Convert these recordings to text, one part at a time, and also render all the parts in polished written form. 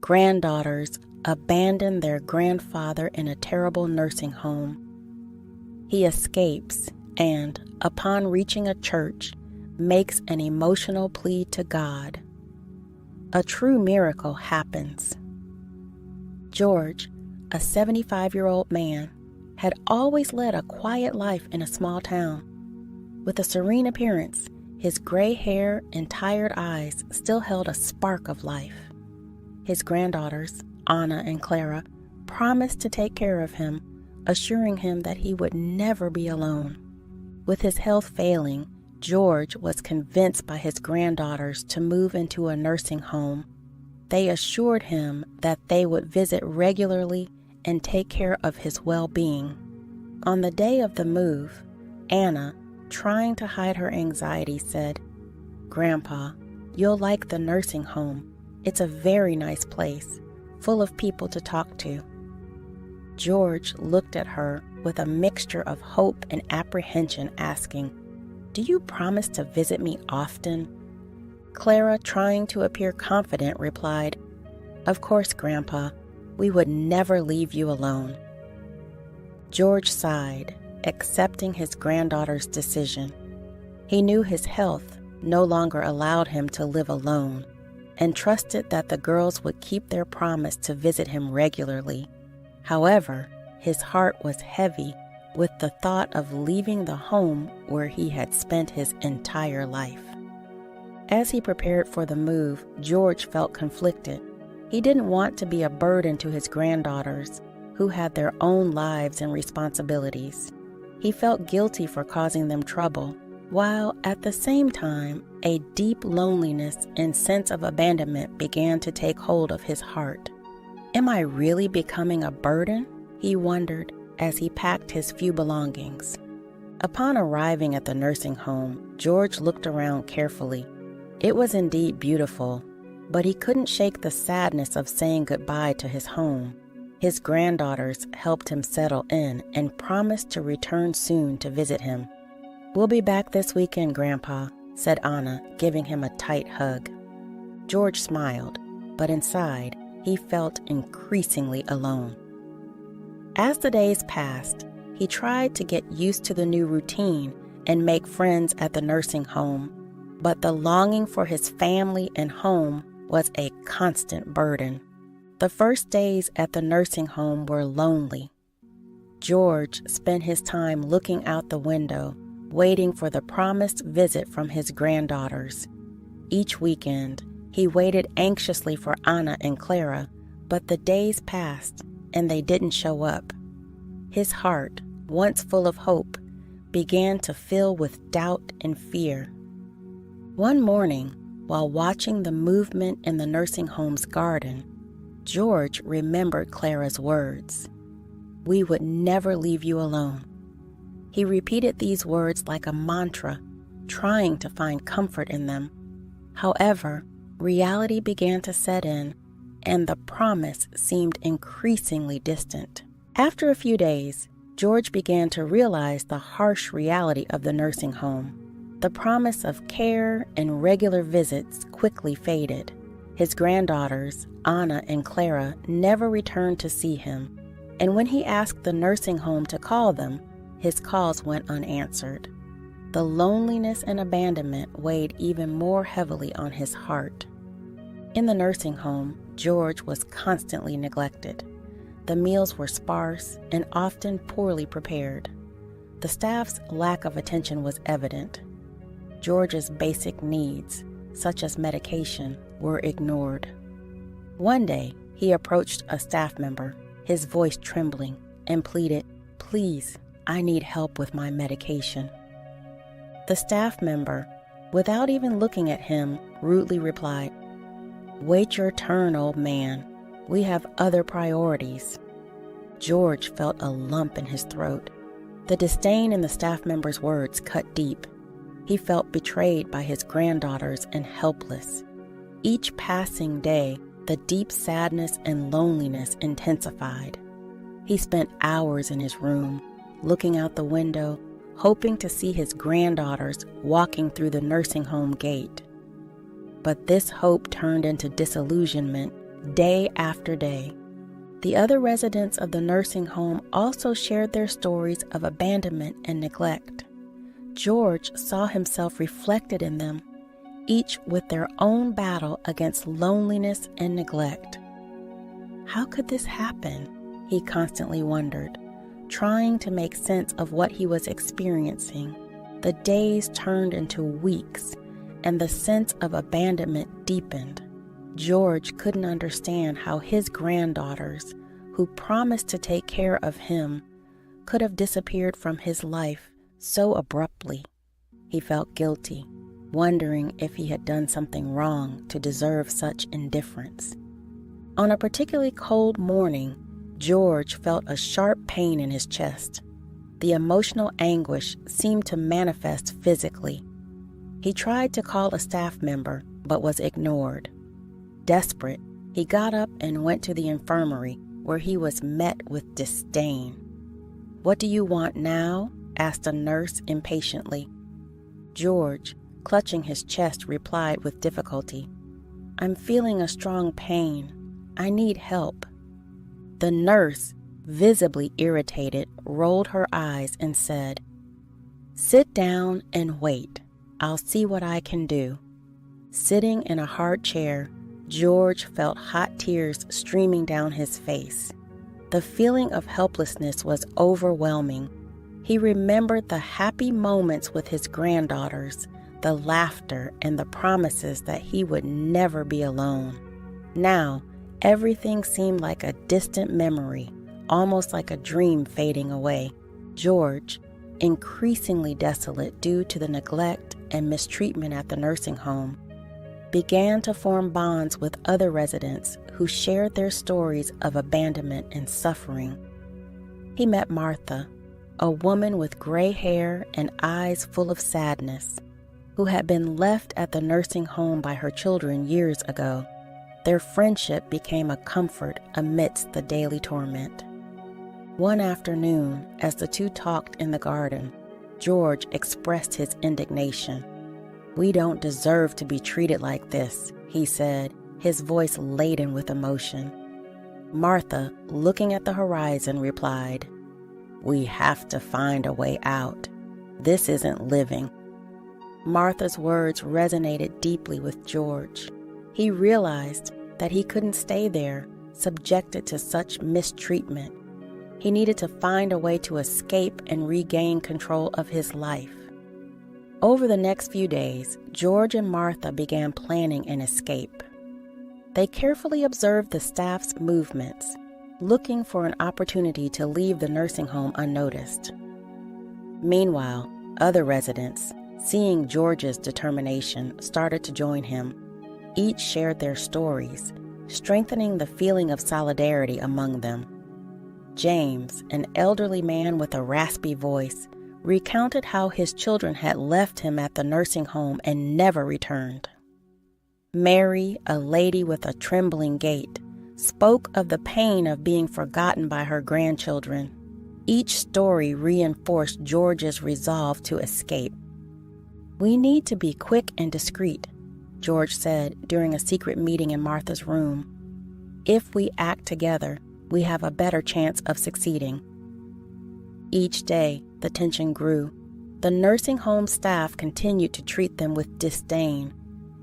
granddaughters abandon their grandfather in a terrible nursing home. He escapes and, upon reaching a church, makes an emotional plea to God. A true miracle happens. George, a 75-year-old man, had always led a quiet life in a small town. With a serene appearance, his gray hair and tired eyes still held a spark of life. His granddaughters, Anna and Clara, promised to take care of him, assuring him that he would never be alone. With his health failing, George was convinced by his granddaughters to move into a nursing home. They assured him that they would visit regularly and take care of his well-being. On the day of the move, Anna, trying to hide her anxiety, said, "Grandpa, you'll like the nursing home. It's a very nice place, full of people to talk to." George looked at her with a mixture of hope and apprehension, asking, "Do you promise to visit me often?" Clara, trying to appear confident, replied, "Of course, Grandpa. We would never leave you alone." George sighed, accepting his granddaughter's decision. He knew his health no longer allowed him to live alone, and trusted that the girls would keep their promise to visit him regularly. However, his heart was heavy with the thought of leaving the home where he had spent his entire life. As he prepared for the move, George felt conflicted. He didn't want to be a burden to his granddaughters, who had their own lives and responsibilities. He felt guilty for causing them trouble, while at the same time, a deep loneliness and sense of abandonment began to take hold of his heart. "Am I really becoming a burden?" he wondered as he packed his few belongings. Upon arriving at the nursing home, George looked around carefully. It was indeed beautiful, but he couldn't shake the sadness of saying goodbye to his home. His granddaughters helped him settle in and promised to return soon to visit him. "We'll be back this weekend, Grandpa," said Anna, giving him a tight hug. George smiled, but inside, he felt increasingly alone. As the days passed, he tried to get used to the new routine and make friends at the nursing home, but the longing for his family and home was a constant burden. The first days at the nursing home were lonely. George spent his time looking out the window, waiting for the promised visit from his granddaughters. Each weekend, he waited anxiously for Anna and Clara, but the days passed and they didn't show up. His heart, once full of hope, began to fill with doubt and fear. One morning, while watching the movement in the nursing home's garden, George remembered Clara's words, "We would never leave you alone." He repeated these words like a mantra, trying to find comfort in them. However, reality began to set in, and the promise seemed increasingly distant. After a few days, George began to realize the harsh reality of the nursing home. The promise of care and regular visits quickly faded. His granddaughters, Anna and Clara, never returned to see him, and when he asked the nursing home to call them, his calls went unanswered. The loneliness and abandonment weighed even more heavily on his heart. In the nursing home, George was constantly neglected. The meals were sparse and often poorly prepared. The staff's lack of attention was evident. George's basic needs, such as medication, were ignored. One day, he approached a staff member, his voice trembling, and pleaded, "Please, I need help with my medication." The staff member, without even looking at him, rudely replied, "Wait your turn, old man. We have other priorities." George felt a lump in his throat. The disdain in the staff member's words cut deep. He felt betrayed by his granddaughters and helpless. Each passing day, the deep sadness and loneliness intensified. He spent hours in his room, looking out the window, hoping to see his granddaughters walking through the nursing home gate. But this hope turned into disillusionment day after day. The other residents of the nursing home also shared their stories of abandonment and neglect. George saw himself reflected in them, each with their own battle against loneliness and neglect. How could this happen? He constantly wondered, trying to make sense of what he was experiencing. The days turned into weeks, and the sense of abandonment deepened. George couldn't understand how his granddaughters, who promised to take care of him, could have disappeared from his life so abruptly. He felt guilty, wondering if he had done something wrong to deserve such indifference. On a particularly cold morning, George felt a sharp pain in his chest. The emotional anguish seemed to manifest physically. He tried to call a staff member, but was ignored. Desperate, he got up and went to the infirmary, where he was met with disdain. "What do you want now?" asked a nurse impatiently. George, clutching his chest, replied with difficulty, "I'm feeling a strong pain. I need help." The nurse, visibly irritated, rolled her eyes and said, "Sit down and wait. I'll see what I can do." Sitting in a hard chair, George felt hot tears streaming down his face. The feeling of helplessness was overwhelming. He remembered the happy moments with his granddaughters, the laughter and the promises that he would never be alone. Now, everything seemed like a distant memory, almost like a dream fading away. George, increasingly desolate due to the neglect and mistreatment at the nursing home, began to form bonds with other residents who shared their stories of abandonment and suffering. He met Martha, a woman with gray hair and eyes full of sadness, who had been left at the nursing home by her children years ago. Their friendship became a comfort amidst the daily torment. One afternoon, as the two talked in the garden, George expressed his indignation. "We don't deserve to be treated like this," he said, his voice laden with emotion. Martha, looking at the horizon, replied, "We have to find a way out. This isn't living." Martha's words resonated deeply with George. He realized that he couldn't stay there, subjected to such mistreatment. He needed to find a way to escape and regain control of his life. Over the next few days, George and Martha began planning an escape. They carefully observed the staff's movements, looking for an opportunity to leave the nursing home unnoticed. Meanwhile, other residents, seeing George's determination, started to join him. Each shared their stories, strengthening the feeling of solidarity among them. James, an elderly man with a raspy voice, recounted how his children had left him at the nursing home and never returned. Mary, a lady with a trembling gait, spoke of the pain of being forgotten by her grandchildren. Each story reinforced George's resolve to escape. "We need to be quick and discreet," George said during a secret meeting in Martha's room. "If we act together, we have a better chance of succeeding." Each day, the tension grew. The nursing home staff continued to treat them with disdain,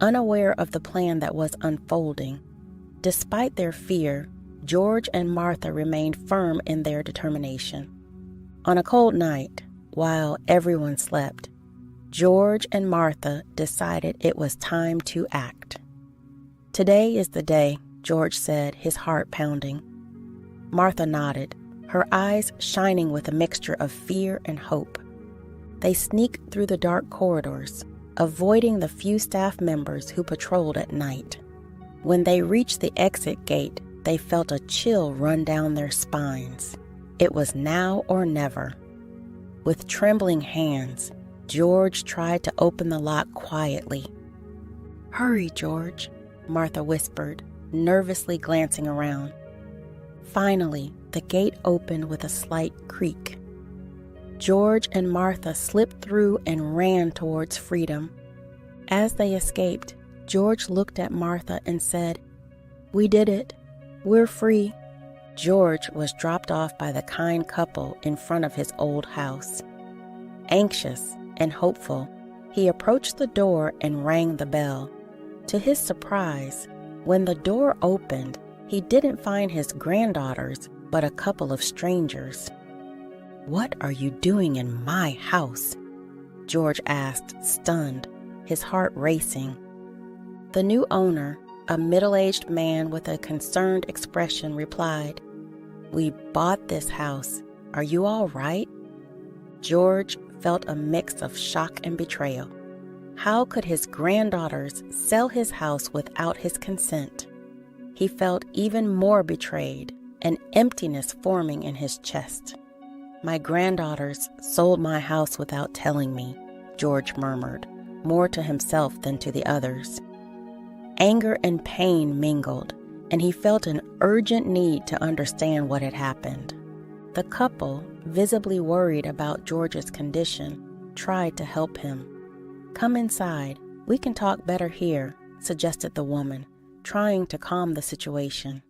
unaware of the plan that was unfolding. Despite their fear, George and Martha remained firm in their determination. On a cold night, while everyone slept, George and Martha decided it was time to act. "Today is the day," George said, his heart pounding. Martha nodded, her eyes shining with a mixture of fear and hope. They sneaked through the dark corridors, avoiding the few staff members who patrolled at night. When they reached the exit gate, they felt a chill run down their spines. It was now or never. With trembling hands, George tried to open the lock quietly. "Hurry, George," Martha whispered, nervously glancing around. Finally, the gate opened with a slight creak. George and Martha slipped through and ran towards freedom. As they escaped, George looked at Martha and said, "We did it. We're free." George was dropped off by the kind couple in front of his old house. Anxious and hopeful, he approached the door and rang the bell. To his surprise, when the door opened, he didn't find his granddaughters, but a couple of strangers. "What are you doing in my house?" George asked, stunned, his heart racing. The new owner, a middle-aged man with a concerned expression, replied, "We bought this house. Are you all right?" George felt a mix of shock and betrayal. How could his granddaughters sell his house without his consent? He felt even more betrayed, an emptiness forming in his chest. "My granddaughters sold my house without telling me," George murmured, more to himself than to the others. Anger and pain mingled, and he felt an urgent need to understand what had happened. The couple, visibly worried about George's condition, tried to help him. "Come inside. We can talk better here," suggested the woman, trying to calm the situation.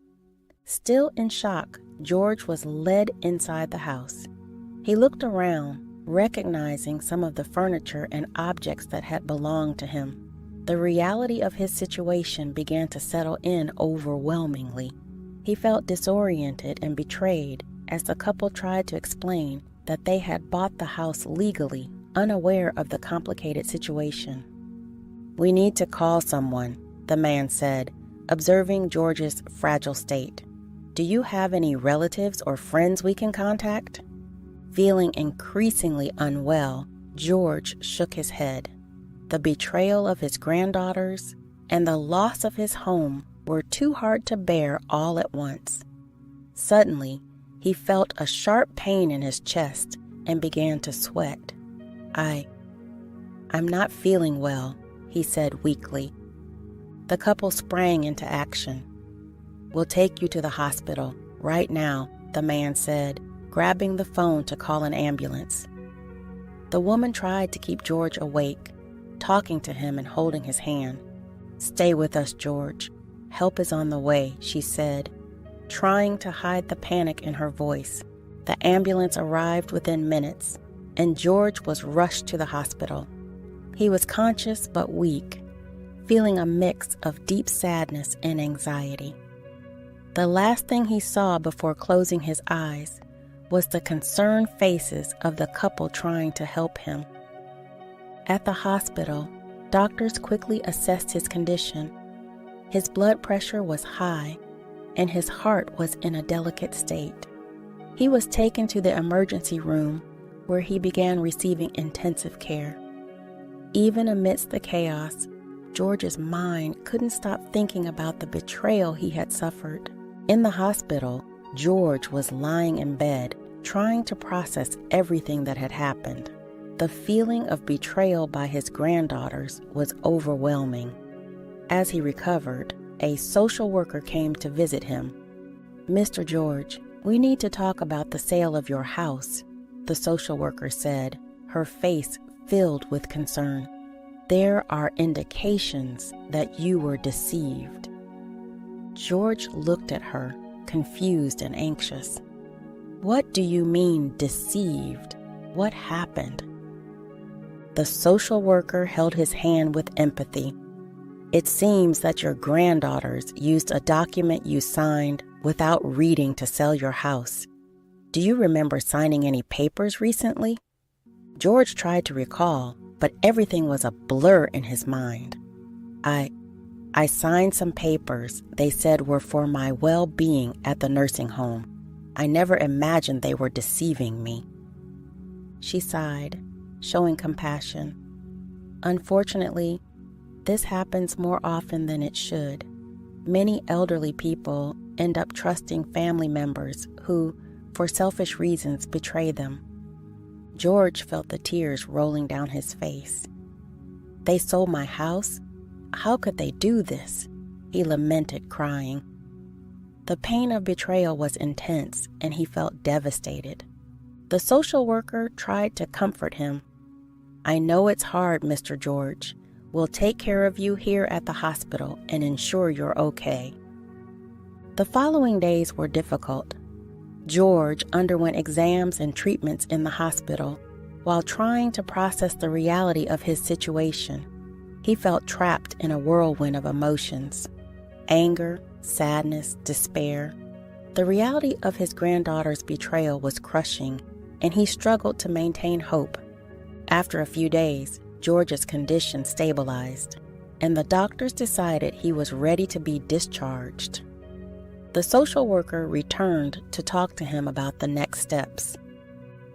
Still in shock, George was led inside the house. He looked around, recognizing some of the furniture and objects that had belonged to him. The reality of his situation began to settle in overwhelmingly. He felt disoriented and betrayed as the couple tried to explain that they had bought the house legally, unaware of the complicated situation. "We need to call someone," the man said, observing George's fragile state. "Do you have any relatives or friends we can contact?" Feeling increasingly unwell, George shook his head. The betrayal of his granddaughters and the loss of his home were too hard to bear all at once. Suddenly, he felt a sharp pain in his chest and began to sweat. I'm not feeling well," he said weakly. The couple sprang into action. "We'll take you to the hospital right now," the man said, grabbing the phone to call an ambulance. The woman tried to keep George awake, talking to him and holding his hand. "Stay with us, George. Help is on the way," she said, trying to hide the panic in her voice. The ambulance arrived within minutes, and George was rushed to the hospital. He was conscious but weak, feeling a mix of deep sadness and anxiety. The last thing he saw before closing his eyes was the concerned faces of the couple trying to help him. At the hospital, doctors quickly assessed his condition. His blood pressure was high, and his heart was in a delicate state. He was taken to the emergency room, where he began receiving intensive care. Even amidst the chaos, George's mind couldn't stop thinking about the betrayal he had suffered. In the hospital, George was lying in bed, trying to process everything that had happened. The feeling of betrayal by his granddaughters was overwhelming. As he recovered, a social worker came to visit him. "Mr. George, we need to talk about the sale of your house," the social worker said, her face filled with concern. "There are indications that you were deceived." George looked at her, confused and anxious. "What do you mean, deceived? What happened?" The social worker held his hand with empathy. "It seems that your granddaughters used a document you signed without reading to sell your house. Do you remember signing any papers recently?" George tried to recall, but everything was a blur in his mind. I signed some papers they said were for my well-being at the nursing home. I never imagined they were deceiving me." She sighed, showing compassion. "Unfortunately, this happens more often than it should. Many elderly people end up trusting family members who, for selfish reasons, betray them." George felt the tears rolling down his face. "They sold my house? How could they do this?" he lamented, crying. The pain of betrayal was intense, and he felt devastated. The social worker tried to comfort him. "I know it's hard, Mr. George. We'll take care of you here at the hospital and ensure you're okay." The following days were difficult. George underwent exams and treatments in the hospital while trying to process the reality of his situation. He felt trapped in a whirlwind of emotions: anger, sadness, despair. The reality of his granddaughter's betrayal was crushing, and he struggled to maintain hope. After a few days, George's condition stabilized, and the doctors decided he was ready to be discharged. The social worker returned to talk to him about the next steps.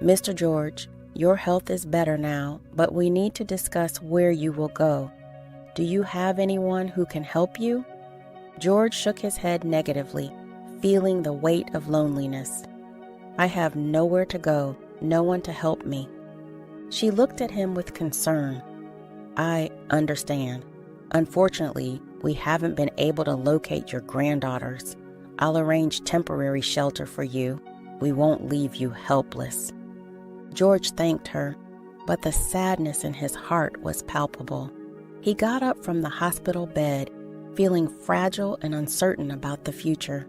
"Mr. George, your health is better now, but we need to discuss where you will go. Do you have anyone who can help you?" George shook his head negatively, feeling the weight of loneliness. "I have nowhere to go, no one to help me." She looked at him with concern. "I understand. Unfortunately, we haven't been able to locate your granddaughters. I'll arrange temporary shelter for you. We won't leave you helpless." George thanked her, but the sadness in his heart was palpable. He got up from the hospital bed, feeling fragile and uncertain about the future.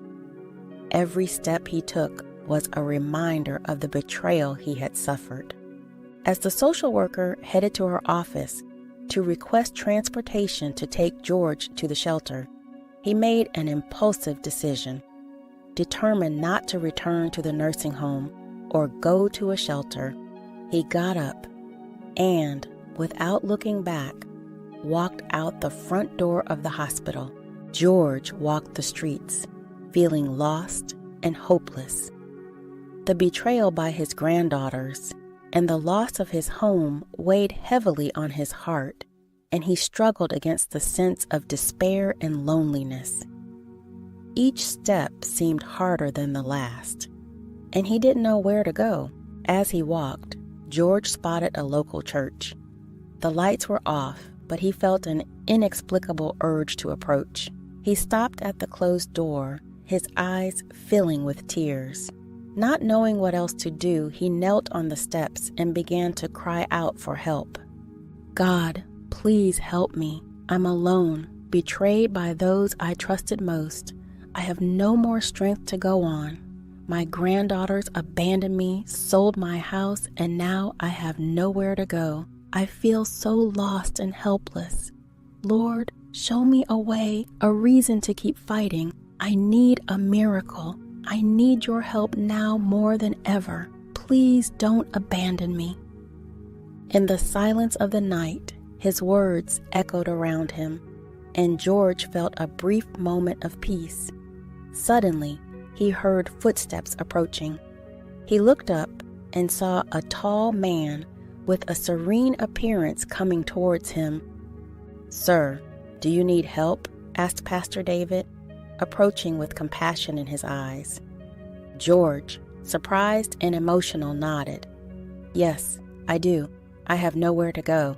Every step he took was a reminder of the betrayal he had suffered. As the social worker headed to her office to request transportation to take George to the shelter, he made an impulsive decision. Determined not to return to the nursing home or go to a shelter, he got up and, without looking back, walked out the front door of the hospital. George walked the streets, feeling lost and hopeless. The betrayal by his granddaughters and the loss of his home weighed heavily on his heart, and he struggled against the sense of despair and loneliness. Each step seemed harder than the last, and he didn't know where to go. As he walked, George spotted a local church. The lights were off, but he felt an inexplicable urge to approach. He stopped at the closed door, his eyes filling with tears. Not knowing what else to do, he knelt on the steps and began to cry out for help. "God, please help me. I'm alone, betrayed by those I trusted most. I have no more strength to go on. My granddaughters abandoned me, sold my house, and now I have nowhere to go. I feel so lost and helpless. Lord, show me a way, a reason to keep fighting. I need a miracle. I need your help now more than ever. Please don't abandon me." In the silence of the night, his words echoed around him, and George felt a brief moment of peace. Suddenly, he heard footsteps approaching. He looked up and saw a tall man with a serene appearance coming towards him. "Sir, do you need help?" asked Pastor David, approaching with compassion in his eyes. George, surprised and emotional, nodded. "Yes, I do. I have nowhere to go."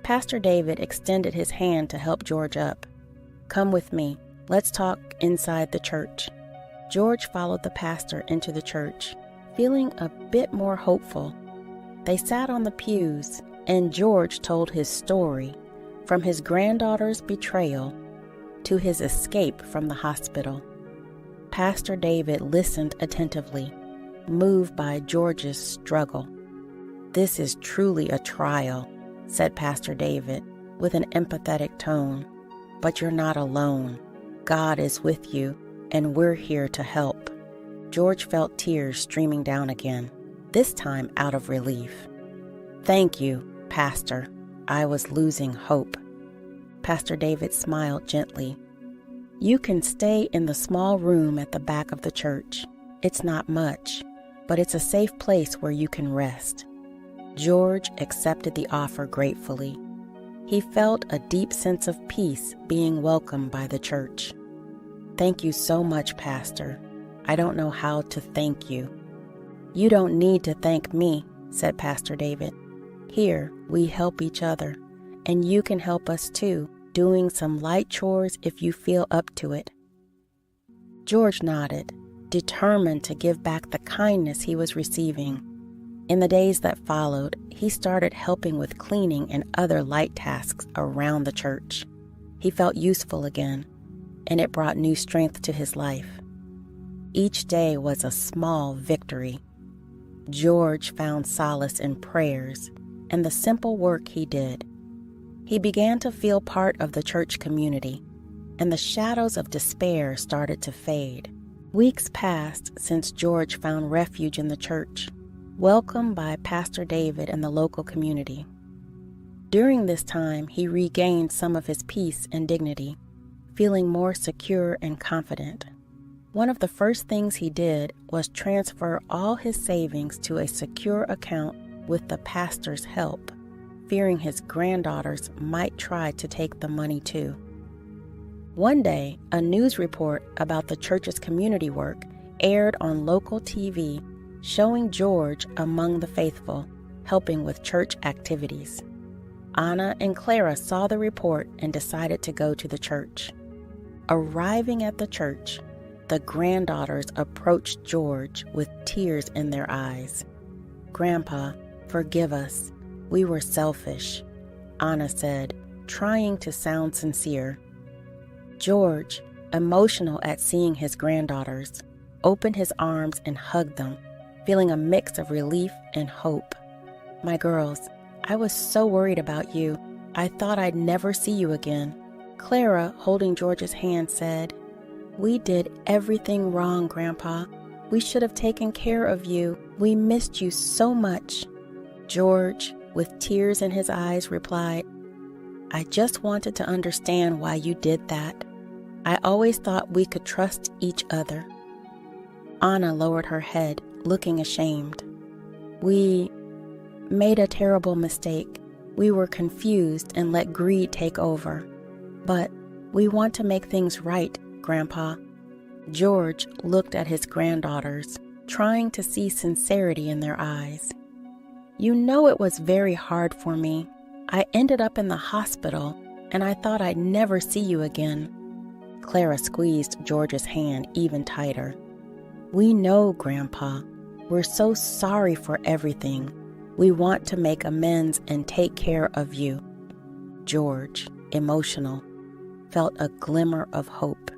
Pastor David extended his hand to help George up. "Come with me. Let's talk inside the church." George followed the pastor into the church, feeling a bit more hopeful. They sat on the pews, and George told his story, from his granddaughter's betrayal to his escape from the hospital. Pastor David listened attentively, moved by George's struggle. "This is truly a trial," said Pastor David with an empathetic tone, "but you're not alone. God is with you, and we're here to help." George felt tears streaming down again, this time out of relief. "Thank you, Pastor. I was losing hope." Pastor David smiled gently. "You can stay in the small room at the back of the church. It's not much, but it's a safe place where you can rest." George accepted the offer gratefully. He felt a deep sense of peace being welcomed by the church. "Thank you so much, Pastor. I don't know how to thank you." "You don't need to thank me," said Pastor David. "Here, we help each other, and you can help us too, doing some light chores if you feel up to it." George nodded, determined to give back the kindness he was receiving. In the days that followed, he started helping with cleaning and other light tasks around the church. He felt useful again. and it brought new strength to his life. Each day was a small victory. George found solace in prayers and the simple work he did. He began to feel part of the church community, and the shadows of despair started to fade. Weeks passed since George found refuge in the church, welcomed by Pastor David and the local community. During this time, he regained some of his peace and dignity, feeling more secure and confident. One of the first things he did was transfer all his savings to a secure account with the pastor's help, fearing his granddaughters might try to take the money too. One day, a news report about the church's community work aired on local TV, showing George among the faithful, helping with church activities. Anna and Clara saw the report and decided to go to the church. Arriving at the church, the granddaughters approached George with tears in their eyes. "Grandpa, forgive us. We were selfish," Anna said, trying to sound sincere. George, emotional at seeing his granddaughters, opened his arms and hugged them, feeling a mix of relief and hope. "My girls, I was so worried about you. I thought I'd never see you again." Clara, holding George's hand, said, "We did everything wrong, Grandpa. We should have taken care of you. We missed you so much." George, with tears in his eyes, replied, "I just wanted to understand why you did that. I always thought we could trust each other." Anna lowered her head, looking ashamed. "We made a terrible mistake. We were confused and let greed take over. But we want to make things right, Grandpa." George looked at his granddaughters, trying to see sincerity in their eyes. "You know it was very hard for me. I ended up in the hospital, and I thought I'd never see you again." Clara squeezed George's hand even tighter. "We know, Grandpa. We're so sorry for everything. We want to make amends and take care of you." George, emotional, felt a glimmer of hope.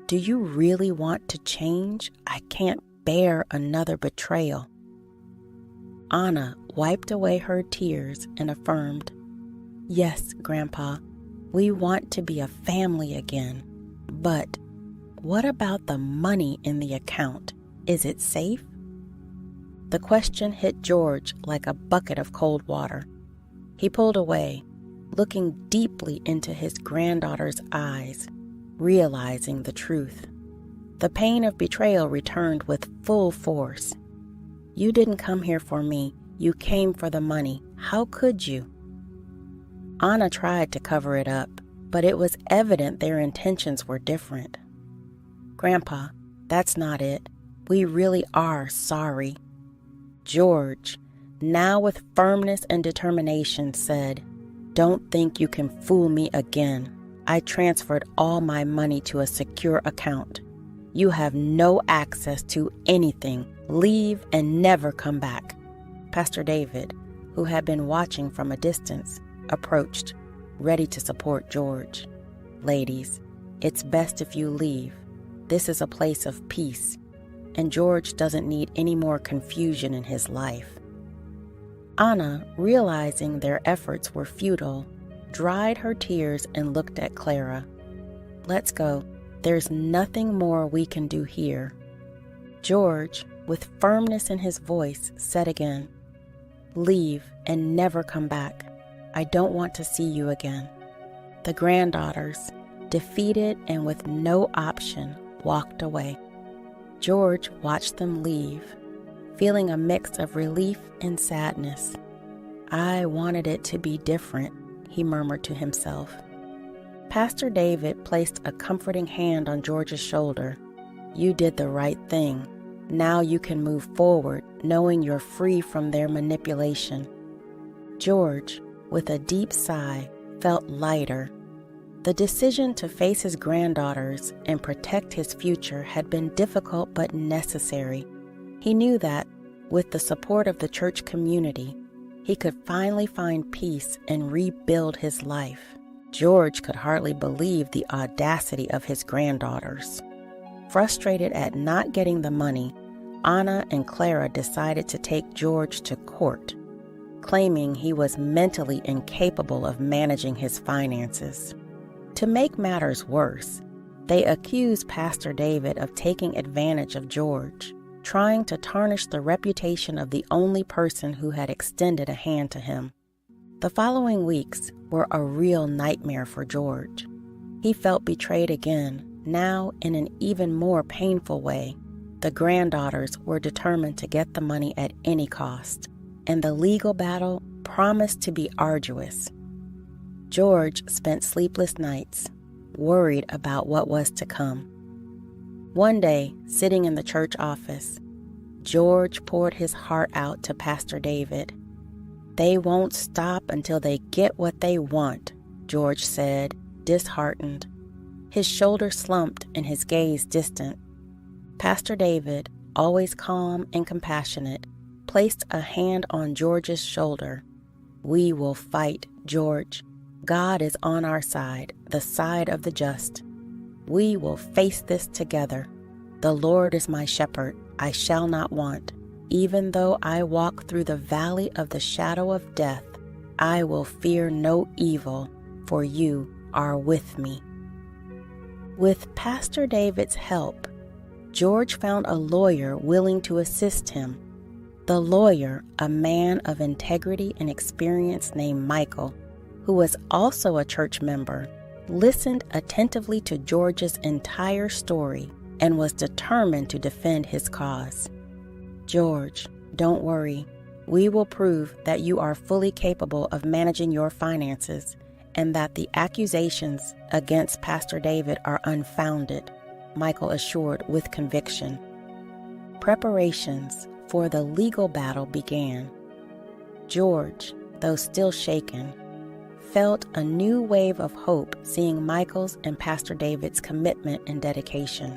"Do you really want to change? I can't bear another betrayal." Anna wiped away her tears and affirmed, "Yes, Grandpa, we want to be a family again. But what about the money in the account? Is it safe?" The question hit George like a bucket of cold water. He pulled away, looking deeply into his granddaughter's eyes, realizing the truth. The pain of betrayal returned with full force. "You didn't come here for me. You came for the money. How could you?" Anna tried to cover it up, but it was evident their intentions were different. "Grandpa, that's not it. We really are sorry." George, now with firmness and determination, said, "Don't think you can fool me again. I transferred all my money to a secure account. You have no access to anything. Leave and never come back." Pastor David, who had been watching from a distance, approached, ready to support George. "Ladies, it's best if you leave. This is a place of peace, and George doesn't need any more confusion in his life." Anna, realizing their efforts were futile, dried her tears and looked at Clara. "Let's go. There's nothing more we can do here." George, with firmness in his voice, said again, "Leave and never come back. I don't want to see you again." The granddaughters, defeated and with no option, walked away. George watched them leave, feeling a mix of relief and sadness. "I wanted it to be different," he murmured to himself. Pastor David placed a comforting hand on George's shoulder. "You did the right thing. Now you can move forward, knowing you're free from their manipulation." George, with a deep sigh, felt lighter. The decision to face his granddaughters and protect his future had been difficult but necessary. He knew that, with the support of the church community, he could finally find peace and rebuild his life. George could hardly believe the audacity of his granddaughters. Frustrated at not getting the money, Anna and Clara decided to take George to court, claiming he was mentally incapable of managing his finances. To make matters worse, they accused Pastor David of taking advantage of George, trying to tarnish the reputation of the only person who had extended a hand to him. The following weeks were a real nightmare for George. He felt betrayed again, now in an even more painful way. The granddaughters were determined to get the money at any cost, and the legal battle promised to be arduous. George spent sleepless nights, worried about what was to come. One day, sitting in the church office, George poured his heart out to Pastor David. "They won't stop until they get what they want," George said, disheartened. His shoulders slumped and his gaze distant. Pastor David, always calm and compassionate, placed a hand on George's shoulder. "We will fight, George. God is on our side, the side of the just. We will face this together. The Lord is my shepherd, I shall not want. Even though I walk through the valley of the shadow of death, I will fear no evil, for you are with me." With Pastor David's help, George found a lawyer willing to assist him. The lawyer, a man of integrity and experience named Michael, who was also a church member, listened attentively to George's entire story and was determined to defend his cause. "George, don't worry. We will prove that you are fully capable of managing your finances and that the accusations against Pastor David are unfounded," Michael assured with conviction. Preparations for the legal battle began. George, though still shaken, felt a new wave of hope seeing Michael's and Pastor David's commitment and dedication.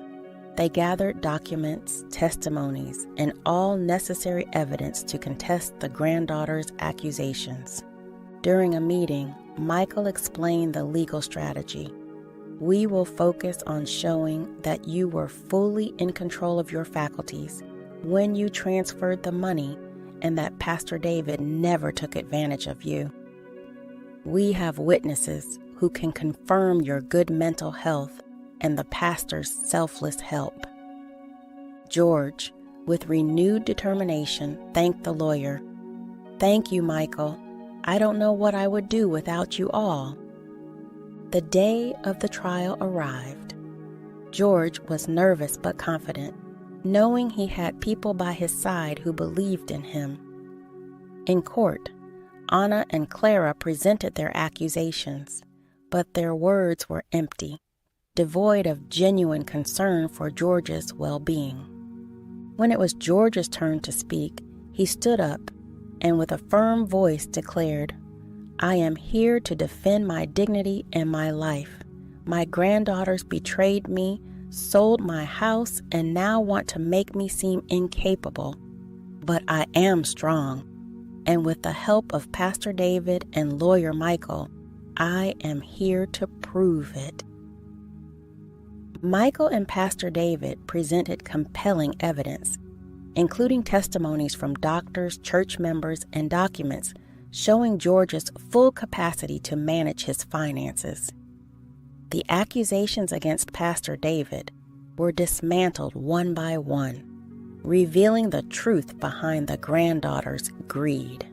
They gathered documents, testimonies, and all necessary evidence to contest the granddaughters' accusations. During a meeting, Michael explained the legal strategy. "We will focus on showing that you were fully in control of your faculties when you transferred the money and that Pastor David never took advantage of you. We have witnesses who can confirm your good mental health and the pastor's selfless help." George, with renewed determination, thanked the lawyer. "Thank you, Michael. I don't know what I would do without you all." The day of the trial arrived. George was nervous but confident, knowing he had people by his side who believed in him. In court, Anna and Clara presented their accusations, but their words were empty, devoid of genuine concern for George's well-being. When it was George's turn to speak, he stood up and with a firm voice declared, "I am here to defend my dignity and my life. My granddaughters betrayed me, sold my house, and now want to make me seem incapable. But I am strong, and with the help of Pastor David and lawyer Michael, I am here to prove it." Michael and Pastor David presented compelling evidence, including testimonies from doctors, church members, and documents showing George's full capacity to manage his finances. The accusations against Pastor David were dismantled one by one, revealing the truth behind the granddaughters' greed.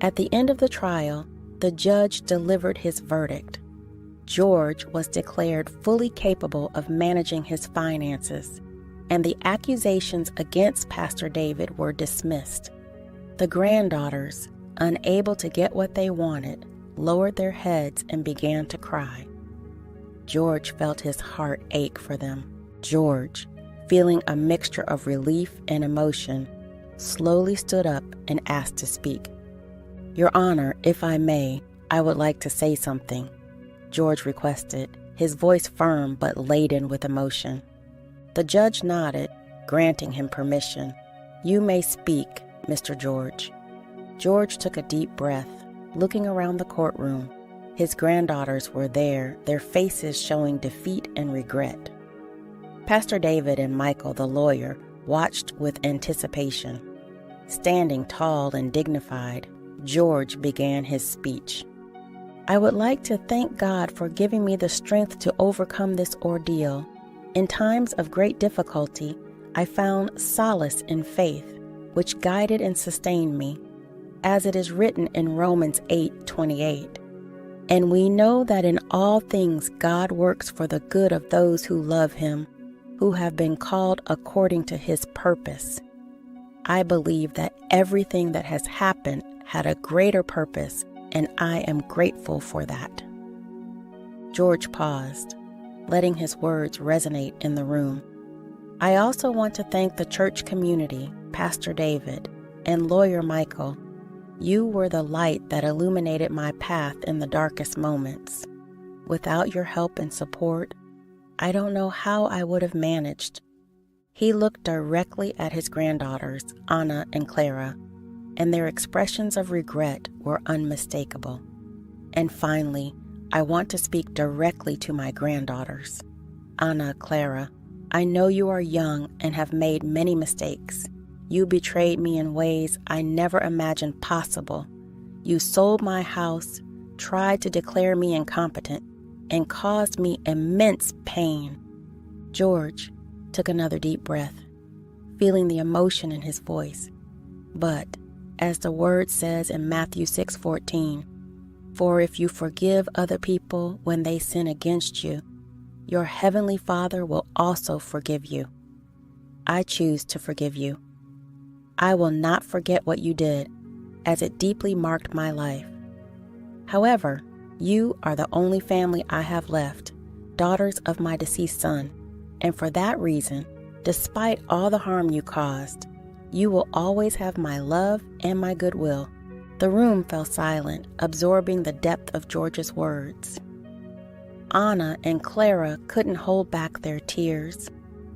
At the end of the trial, the judge delivered his verdict. George was declared fully capable of managing his finances, and the accusations against Pastor David were dismissed. The granddaughters, unable to get what they wanted, lowered their heads and began to cry. George felt his heart ache for them. George, feeling a mixture of relief and emotion, slowly stood up and asked to speak. "Your Honor, if I may, I would like to say something," George requested, his voice firm but laden with emotion. The judge nodded, granting him permission. "You may speak, Mr. George." George took a deep breath, looking around the courtroom. His granddaughters were there, their faces showing defeat and regret. Pastor David and Michael, the lawyer, watched with anticipation. Standing tall and dignified, George began his speech. I would like to thank God for giving me the strength to overcome this ordeal. In times of great difficulty, I found solace in faith, which guided and sustained me, as it is written in Romans 8:28. And we know that in all things God works for the good of those who love Him, who have been called according to His purpose. I believe that everything that has happened had a greater purpose, and I am grateful for that. George paused, letting his words resonate in the room. I also want to thank the church community, Pastor David, and lawyer Michael. You were the light that illuminated my path in the darkest moments. Without your help and support, I don't know how I would have managed. He looked directly at his granddaughters, Anna and Clara, and their expressions of regret were unmistakable. And finally, I want to speak directly to my granddaughters. Anna, Clara, I know you are young and have made many mistakes. You betrayed me in ways I never imagined possible. You sold my house, tried to declare me incompetent, and caused me immense pain. George took another deep breath, feeling the emotion in his voice. But, as the word says in Matthew 6:14, for if you forgive other people when they sin against you, your heavenly Father will also forgive you. I choose to forgive you. I will not forget what you did, as it deeply marked my life. However, you are the only family I have left, daughters of my deceased son, and for that reason, despite all the harm you caused, you will always have my love and my goodwill. The room fell silent, absorbing the depth of George's words. Anna and Clara couldn't hold back their tears,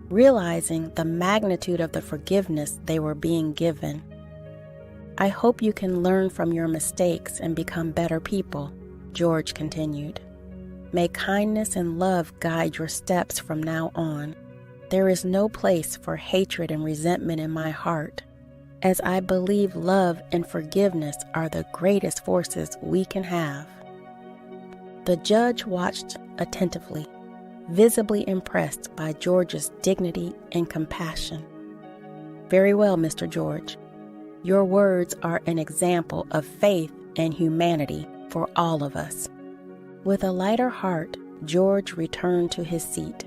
realizing the magnitude of the forgiveness they were being given. I hope you can learn from your mistakes and become better people, George continued. May kindness and love guide your steps from now on. There is no place for hatred and resentment in my heart, as I believe love and forgiveness are the greatest forces we can have. The judge watched attentively, visibly impressed by George's dignity and compassion. Very well, Mr. George. Your words are an example of faith and humanity for all of us. With a lighter heart, George returned to his seat.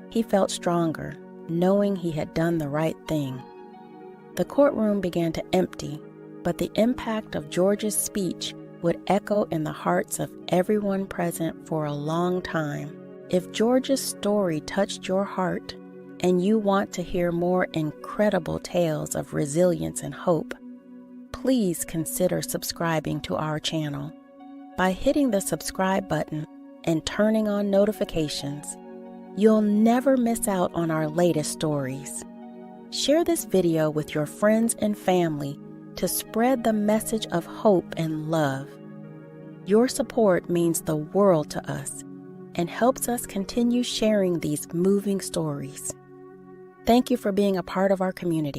He felt stronger, knowing he had done the right thing. The courtroom began to empty, but the impact of George's speech would echo in the hearts of everyone present for a long time. If George's story touched your heart and you want to hear more incredible tales of resilience and hope, please consider subscribing to our channel. By hitting the subscribe button and turning on notifications, you'll never miss out on our latest stories. Share this video with your friends and family to spread the message of hope and love. Your support means the world to us and helps us continue sharing these moving stories. Thank you for being a part of our community.